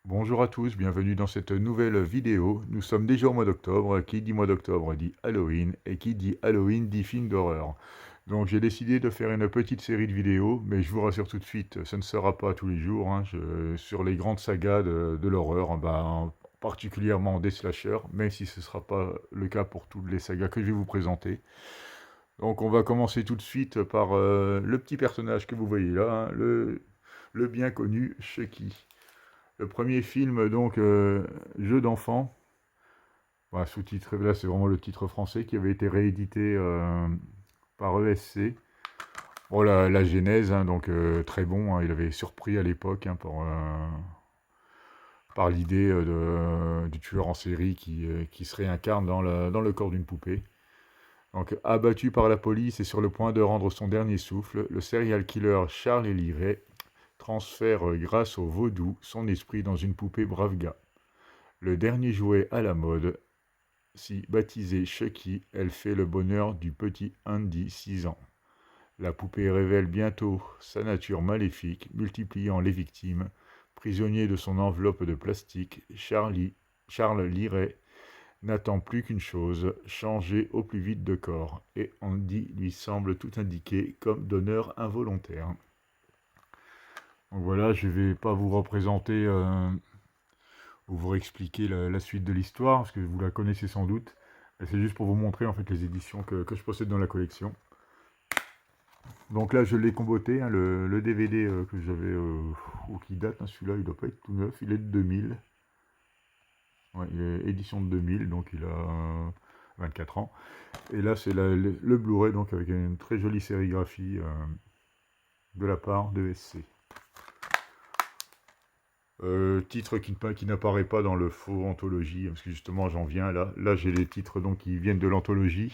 Bonjour à tous, bienvenue dans cette nouvelle vidéo. Nous sommes déjà au mois d'octobre. Qui dit mois d'octobre dit Halloween, et qui dit Halloween dit film d'horreur. Donc j'ai décidé de faire une petite série de vidéos, mais je vous rassure tout de suite, ce ne sera pas tous les jours, hein, sur les grandes sagas de l'horreur, particulièrement des slashers, même si ce ne sera pas le cas pour toutes les sagas que je vais vous présenter. Donc on va commencer tout de suite par le petit personnage que vous voyez là, hein, le bien connu Chucky. Le premier film, donc, Jeu d'enfant, voilà, sous-titré, là c'est vraiment le titre français, qui avait été réédité par ESC. Bon, la genèse, hein, donc très bon, hein, il avait surpris à l'époque, hein, par l'idée du tueur en série qui se réincarne dans le corps d'une poupée. Donc, abattu par la police et sur le point de rendre son dernier souffle, le serial killer Charles Lee transfère, grâce au vaudou, son esprit dans une poupée brave gars. Le dernier jouet à la mode, si baptisée Chucky, elle fait le bonheur du petit Andy, 6 ans. La poupée révèle bientôt sa nature maléfique, multipliant les victimes. Prisonnier de son enveloppe de plastique, Charles Liray n'attend plus qu'une chose, changer au plus vite de corps, et Andy lui semble tout indiquer comme donneur involontaire. Donc voilà, je ne vais pas vous représenter ou vous expliquer la suite de l'histoire, parce que vous la connaissez sans doute. C'est juste pour vous montrer en fait les éditions que je possède dans la collection. Donc là, je l'ai comboté, hein, le DVD que j'avais, ou qui date, hein, celui-là, il doit pas être tout neuf, il est de 2000. Ouais, il est édition de 2000, donc il a 24 ans. Et là, c'est le Blu-ray, donc avec une très jolie sérigraphie de la part de SC. Titre qui n'apparaît pas dans le faux anthologie, parce que justement j'en viens là. Là j'ai les titres donc qui viennent de l'anthologie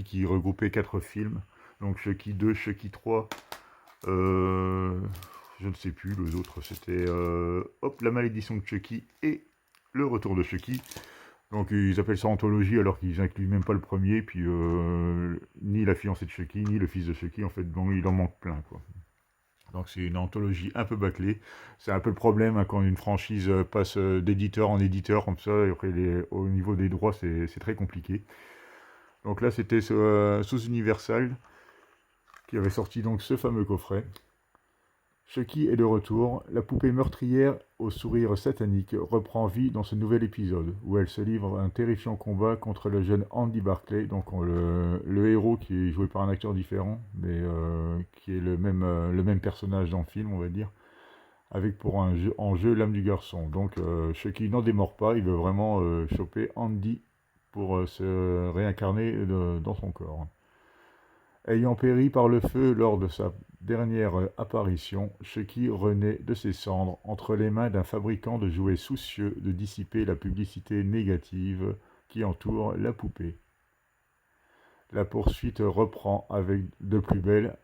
qui regroupait 4 films. Donc Chucky 2, Chucky 3, je ne sais plus, les autres c'était La malédiction de Chucky et Le retour de Chucky. Donc ils appellent ça anthologie alors qu'ils incluent même pas le premier, puis ni la fiancée de Chucky, ni le fils de Chucky, en fait, donc il en manque plein quoi. Donc c'est une anthologie un peu bâclée. C'est un peu le problème, hein, quand une franchise passe d'éditeur en éditeur comme ça, et après au niveau des droits c'est très compliqué. Donc là c'était sous Universal qui avait sorti donc ce fameux coffret. Chucky est de retour. La poupée meurtrière au sourire satanique reprend vie dans ce nouvel épisode, où elle se livre à un terrifiant combat contre le jeune Andy Barclay, donc le héros qui est joué par un acteur différent, mais qui est le même personnage dans le film, on va dire, avec pour en jeu l'âme du garçon. Donc Chucky n'en démord pas, il veut vraiment choper Andy pour se réincarner dans son corps. Ayant péri par le feu lors de sa dernière apparition, Chucky renaît de ses cendres entre les mains d'un fabricant de jouets soucieux de dissiper la publicité négative qui entoure la poupée. La poursuite reprend avec de plus belle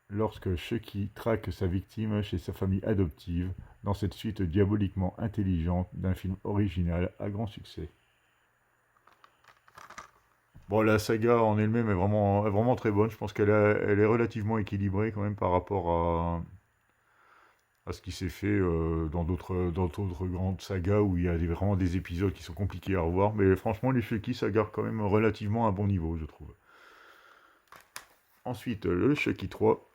lorsque Chucky traque sa victime chez sa famille adoptive dans cette suite diaboliquement intelligente d'un film original à grand succès. Bon, la saga en elle-même est vraiment très bonne. Je pense elle est relativement équilibrée quand même par rapport à ce qui s'est fait dans d'autres grandes sagas où il y a vraiment des épisodes qui sont compliqués à revoir. Mais franchement, les Chucky, ça garde quand même relativement un bon niveau, je trouve. Ensuite, le Chucky 3.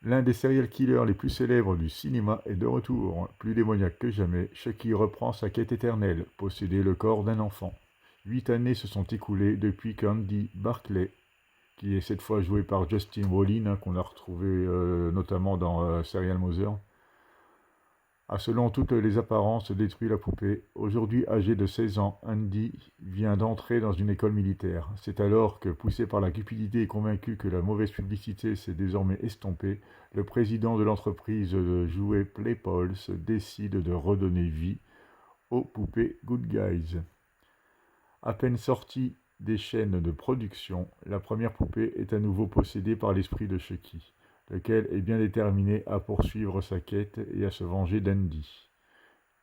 L'un des serial killers les plus célèbres du cinéma est de retour. Plus démoniaque que jamais, Chucky reprend sa quête éternelle, posséder le corps d'un enfant. 8 années se sont écoulées depuis qu'Andy Barclay, qui est cette fois joué par Justin Roiland, hein, qu'on a retrouvé notamment dans Serial Mother, a selon toutes les apparences détruit la poupée. Aujourd'hui âgé de 16 ans, Andy vient d'entrer dans une école militaire. C'est alors que, poussé par la cupidité et convaincu que la mauvaise publicité s'est désormais estompée, le président de l'entreprise de jouets Playpulse décide de redonner vie aux poupées Good Guys. À peine sortie des chaînes de production, la première poupée est à nouveau possédée par l'esprit de Chucky, lequel est bien déterminé à poursuivre sa quête et à se venger d'Andy.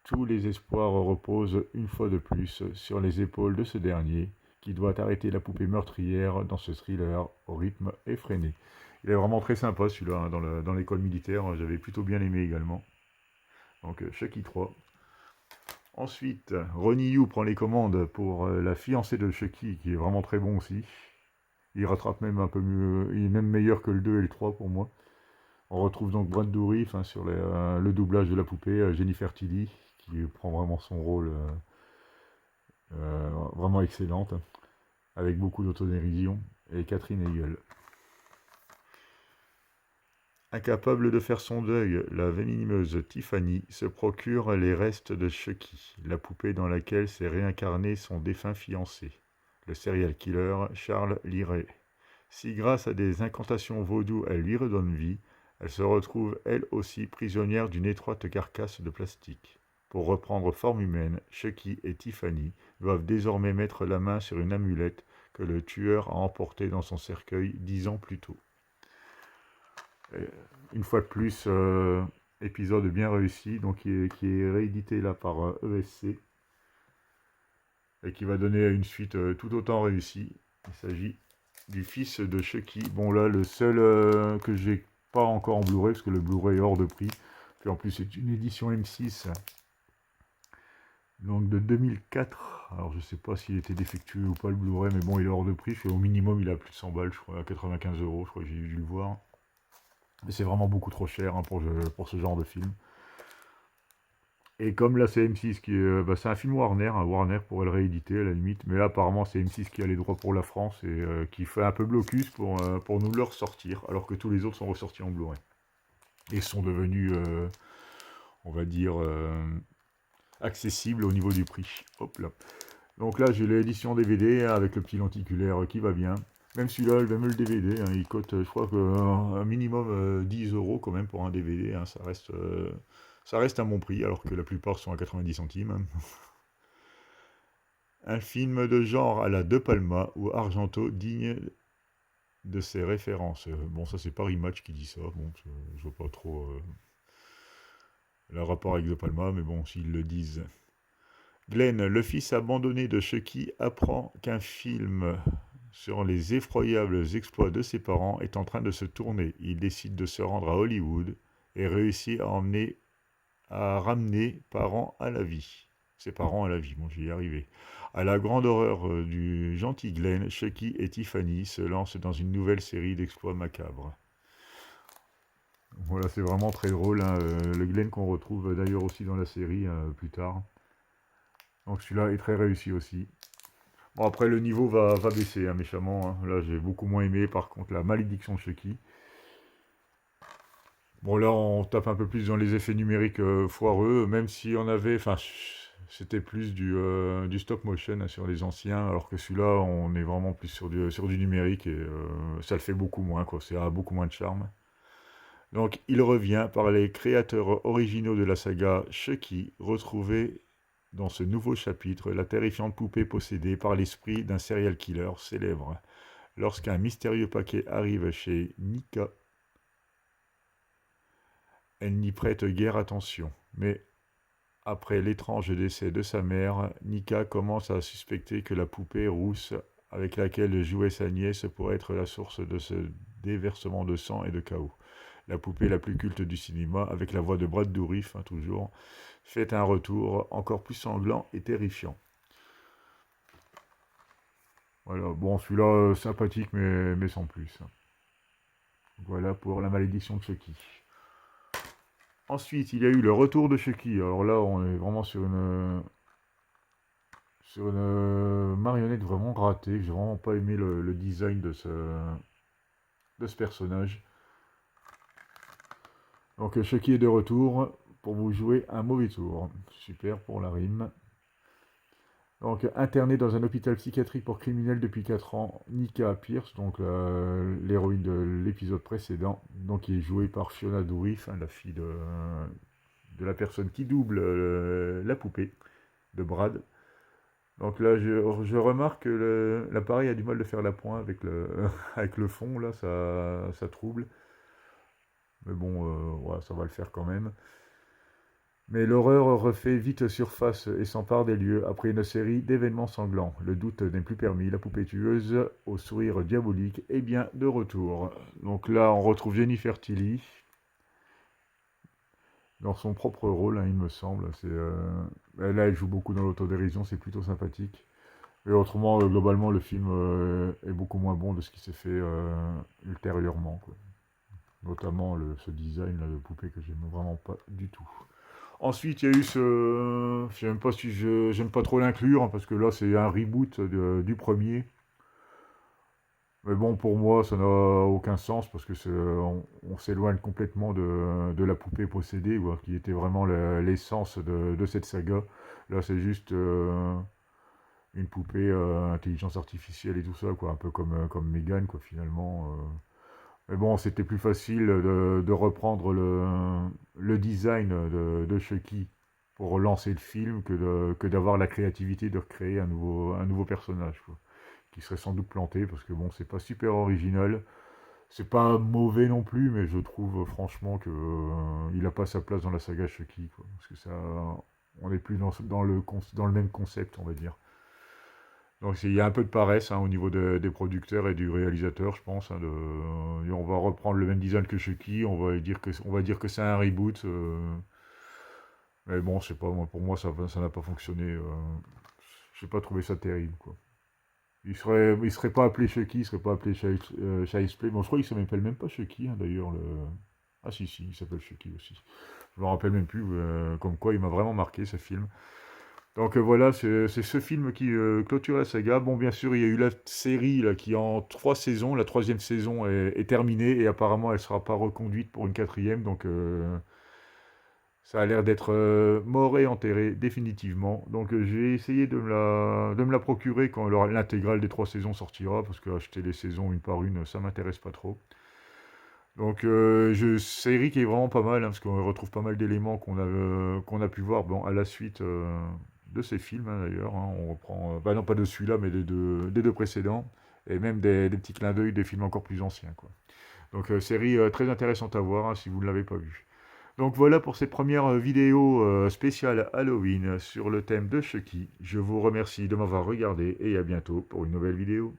Tous les espoirs reposent une fois de plus sur les épaules de ce dernier, qui doit arrêter la poupée meurtrière dans ce thriller au rythme effréné. Il est vraiment très sympa celui-là, hein, dans l'école militaire. J'avais plutôt bien aimé également. Donc Chucky 3. Ensuite, Ronnie Yu prend les commandes pour La fiancée de Chucky, qui est vraiment très bon aussi. Il rattrape même un peu mieux, il est même meilleur que le 2 et le 3 pour moi. On retrouve donc Brad Dourif sur le doublage de la poupée, Jennifer Tilly, qui prend vraiment son rôle vraiment excellente, avec beaucoup d'autodérision, et Catherine Hegel. Incapable de faire son deuil, la venimeuse Tiffany se procure les restes de Chucky, la poupée dans laquelle s'est réincarné son défunt fiancé, le serial killer Charles Liray. Si grâce à des incantations vaudou elle lui redonne vie, elle se retrouve elle aussi prisonnière d'une étroite carcasse de plastique. Pour reprendre forme humaine, Chucky et Tiffany doivent désormais mettre la main sur une amulette que le tueur a emportée dans son cercueil 10 ans plus tôt. Une fois de plus, épisode bien réussi, donc qui est réédité là par ESC et qui va donner une suite tout autant réussie. Il s'agit du fils de Chucky. Bon là, le seul que j'ai pas encore en Blu-ray, parce que le Blu-ray est hors de prix. Puis en plus, c'est une édition M6, donc de 2004. Alors je sais pas s'il était défectueux ou pas le Blu-ray, mais bon, il est hors de prix. Au minimum, il a plus de 100 balles, je crois, à 95 €, je crois que j'ai dû le voir. Mais c'est vraiment beaucoup trop cher hein, pour ce genre de film. Et comme là c'est M6 qui est, c'est un film Warner, hein, Warner pourrait le rééditer à la limite, mais là apparemment c'est M6 qui a les droits pour la France et qui fait un peu blocus pour nous le ressortir, alors que tous les autres sont ressortis en Blu-ray. Et sont devenus, on va dire, accessibles au niveau du prix. Hop là. Donc là j'ai l'édition DVD hein, avec le petit lenticulaire qui va bien. Même celui-là, même le DVD, hein, il coûte, je crois, un minimum 10 € quand même pour un DVD. Hein, ça reste un bon prix, alors que la plupart sont à 90 centimes. Un film de genre à la De Palma ou Argento digne de ses références. Bon, ça c'est Paris Match qui dit ça. Bon, je vois pas trop le rapport avec De Palma, mais bon, s'ils le disent. Glenn, le fils abandonné de Chucky, apprend qu'un film sur les effroyables exploits de ses parents est en train de se tourner. Il décide de se rendre à Hollywood et réussit à ramener ses parents à la vie. Bon, j'y ai arrivé. À la grande horreur du gentil Glenn, Chucky et Tiffany se lancent dans une nouvelle série d'exploits macabres. Voilà, c'est vraiment très drôle. Hein, le Glenn qu'on retrouve d'ailleurs aussi dans la série plus tard. Donc celui-là est très réussi aussi. Bon, après, le niveau va baisser hein, méchamment. Hein. Là, j'ai beaucoup moins aimé. Par contre, la malédiction de Chucky. Bon, là, on tape un peu plus dans les effets numériques foireux. Même si on avait... Enfin, c'était plus du stop motion hein, sur les anciens. Alors que celui-là, on est vraiment plus sur du numérique. Et ça le fait beaucoup moins, quoi. Ça a beaucoup moins de charme. Donc, il revient par les créateurs originaux de la saga Chucky, retrouvés dans ce nouveau chapitre la terrifiante poupée possédée par l'esprit d'un serial killer célèbre. Lorsqu'un mystérieux paquet arrive chez Nika, elle n'y prête guère attention. Mais après l'étrange décès de sa mère, Nika commence à suspecter que la poupée rousse avec laquelle jouait sa nièce pourrait être la source de ce déversement de sang et de chaos. La poupée la plus culte du cinéma, avec la voix de Brad Dourif, hein, toujours, fait un retour encore plus sanglant et terrifiant. Voilà, bon, celui-là, sympathique, mais sans plus. Voilà pour la malédiction de Chucky. Ensuite, il y a eu le retour de Chucky. Alors là, on est vraiment sur une marionnette vraiment ratée. J'ai vraiment pas aimé le design de ce personnage. Donc Chucky est de retour pour vous jouer un mauvais tour. Super pour la rime. Donc internée dans un hôpital psychiatrique pour criminels depuis 4 ans, Nika Pierce, donc l'héroïne de l'épisode précédent, donc qui est jouée par Fiona Dourif, hein, la fille de la personne qui double la poupée de Brad. Donc là, je remarque que l'appareil a du mal de faire la pointe avec avec le fond, là, ça trouble. Mais bon, ouais, ça va le faire quand même. Mais l'horreur refait vite surface et s'empare des lieux après une série d'événements sanglants. Le doute n'est plus permis, la poupée tueuse, au sourire diabolique, est bien de retour. Donc là, on retrouve Jennifer Tilly dans son propre rôle, hein, il me semble. Là, elle joue beaucoup dans l'autodérision, c'est plutôt sympathique. Et autrement, globalement, le film est beaucoup moins bon de ce qui s'est fait ultérieurement, quoi. Notamment ce design là, de poupée que j'aime vraiment pas du tout. Ensuite, il y a eu ce. Je sais même pas si j'aime pas trop l'inclure, hein, parce que là, c'est un reboot du premier. Mais bon, pour moi, ça n'a aucun sens, parce que on s'éloigne complètement de la poupée possédée, quoi, qui était vraiment l'essence de cette saga. Là, c'est juste une poupée intelligence artificielle et tout ça, quoi, un peu comme Megan, quoi, finalement. Mais bon, c'était plus facile de reprendre le design de Chucky pour relancer le film que d'avoir la créativité de recréer un nouveau personnage, quoi, qui serait sans doute planté, parce que bon, c'est pas super original. C'est pas mauvais non plus, mais je trouve franchement que il a pas sa place dans la saga Chucky, quoi, parce que ça, on est plus dans le même concept, on va dire. Donc il y a un peu de paresse, hein, au niveau des producteurs et du réalisateur, je pense, hein, et on va reprendre le même design que Chucky, on va dire que c'est un reboot. Mais bon, je sais pas, moi, pour moi ça n'a pas fonctionné. J'ai pas trouvé ça terrible, quoi. Il serait pas appelé Chucky, il serait pas appelé Child's Play. Bon, je crois qu'il s'appelle même pas Chucky, hein, d'ailleurs. Ah si, il s'appelle Chucky aussi. Je me rappelle même plus, comme quoi il m'a vraiment marqué ce film. Donc voilà, c'est ce film qui clôture la saga. Bon, bien sûr, il y a eu la série là, qui en 3 saisons. La troisième saison est terminée et apparemment elle ne sera pas reconduite pour une quatrième. Donc ça a l'air d'être mort et enterré définitivement. Donc j'ai essayé de me la procurer quand l'intégrale des 3 saisons sortira, parce que acheter les saisons une par une, ça m'intéresse pas trop. Donc, série qui est vraiment pas mal, hein, parce qu'on retrouve pas mal d'éléments qu'on a pu voir bon, à la suite de ces films, hein, d'ailleurs. Hein. On reprend, bah non, pas de celui-là, mais des deux précédents, et même des petits clins d'œil des films encore plus anciens, quoi. Donc, série très intéressante à voir, hein, si vous ne l'avez pas vue. Donc voilà pour cette première vidéo spéciale Halloween sur le thème de Chucky. Je vous remercie de m'avoir regardé et à bientôt pour une nouvelle vidéo.